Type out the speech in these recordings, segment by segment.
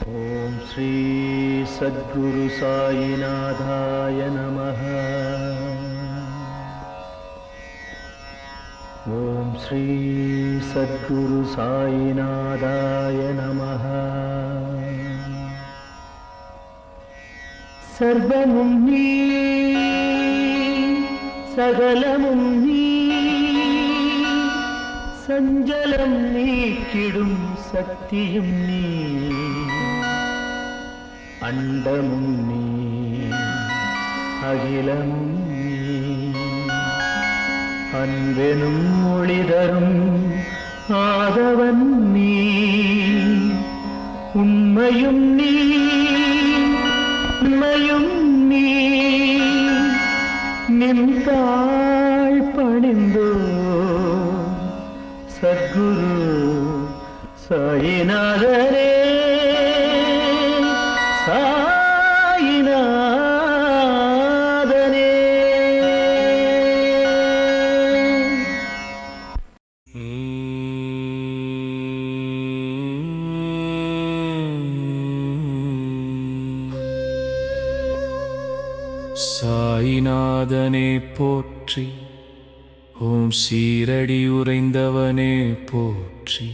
ஓம் ஸ்ரீ சத்குரு சாயிநாதாய நமः. ஓம் ஸ்ரீ சத்குரு சாயிநாதாய நமः. சர்வமும் நீ, சகலமும் நீ, சஞ்சலம் நீக்கிடும் சக்தியும் நீ, அண்டமும் நீ, அகிலமும் நீ, அன்பெனும் ஒளிதரும் ஆதவன் நீ, உண்மையும் நீ, உண்மையும் நீ, நின்றாள் பணிந்தோ சத்குரு சாயிநாதரே, சாயிநாதனே. சாயிநாதனே போற்றி, ஓம் சீரடி உறைந்தவனே போற்றி,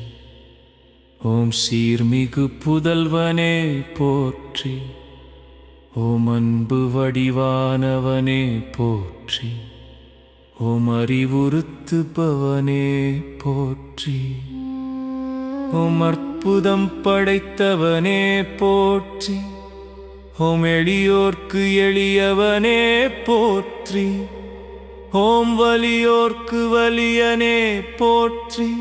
ஓம் சீர்மிகு புதல்வனே போற்றி, ஓம் அன்பு வடிவானவனே போற்றி, ஓம் அறிவுறுத்துபவனே போற்றி, ஓம் அற்புதம் படைத்தவனே போற்றி, ஓம் எளியோர்க்கு எளியவனே போற்றி, ஓம் வலியோர்க்கு வலியனே போற்றி,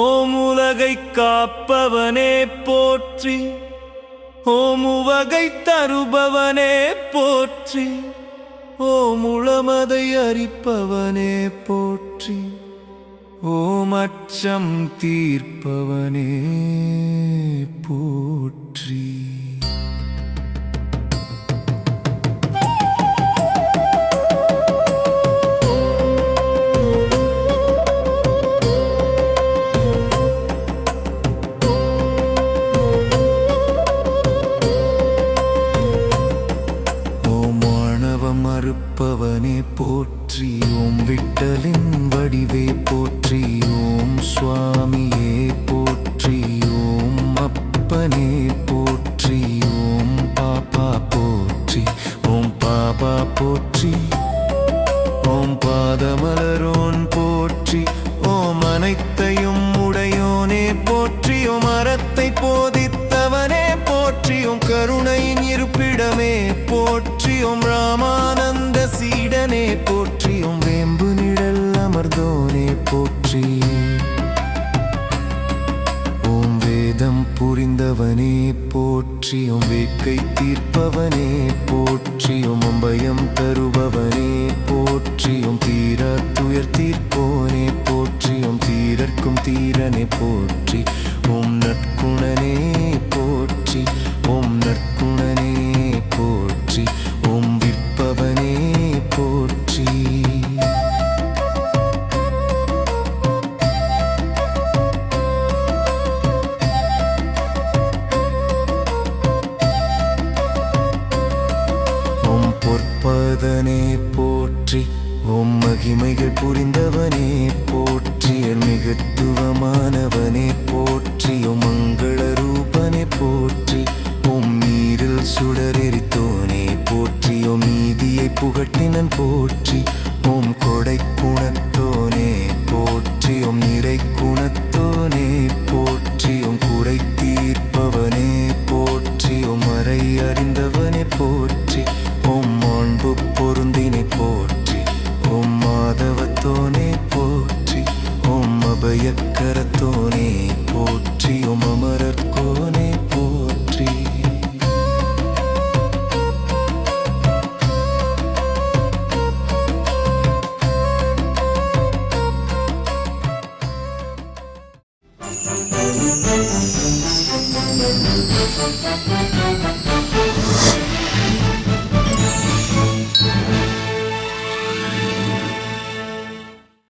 ஓம் உலகை காப்பவனே போற்றி, ஓம் உவகை தருபவனே போற்றி, ஓம் உளமதை அரிப்பவனே போற்றி, ஓம் அச்சம் தீர்ப்பவனே போற்றி. மறுப்பவனே போற்றி, ஓம் விட்டலின் வடிவே போற்றி, ஓம் சுவாமியே போற்றி, ஓம் அப்பனே போற்றி, ஓம் பாப்பா போற்றி, ஓம் பாபா போற்றி, ஓம் பாதமலரோன் போற்றி, ஓம் அனைத்தையும் உடையோனே போற்றி, ஓம் அறத்தை போதித்தவனே போற்றி, ஓம் கருணையின் இருப்பிடமே போற்றி, ஓம் ராமானந்த சீடனே போற்றி, ஓம் வேம்பு நிழல் அமர்ந்தோனே போற்றி, ஓம் வேதம் புரிந்தவனே போற்றி, ஓம் வேட்கை தீர்ப்பவனே போற்றி, ஓம் அம்பயம் தருபவனே போற்றி, ஓம் தீர துயர் தீர்ப்போனே போற்றி, ஓம் தீரர்க்கும் தீரனே போற்றி, ஓம் நற்குணனே போற்றி, ஓம் நற்குணனே போற்றி, ஓம் விற்பவனே போற்றி. ஓம் பொற்பதனே போற்றி, ஓம் மகிமைகள் புரிந்தவனே போற்றி, மிகத்துவமானவனே போற்றி, ஓம் மங்கள ரூபனே போற்றி, ஓம் நீரில் சுடரெரித்தோனே போற்றி, ஓம் நீதியை புகட்டினன் போற்றி, ஓம் கொடை குணத்தோனே போற்றி, ஓம் நிறை குணத்தோனே போற்றி, ஓம் குறை தீர்ப்பவனே போற்றி, ஓம் மறை அறிந்தவனே போற்றி, ஓம் மாண்பு பொருந்தினை போற்றி, ஓம் மாதவத்தோனே போற்றி, ஓம் அபயக்கரத்தோனே போற்றி, ஓம் அமரர்கோனே போற்றி.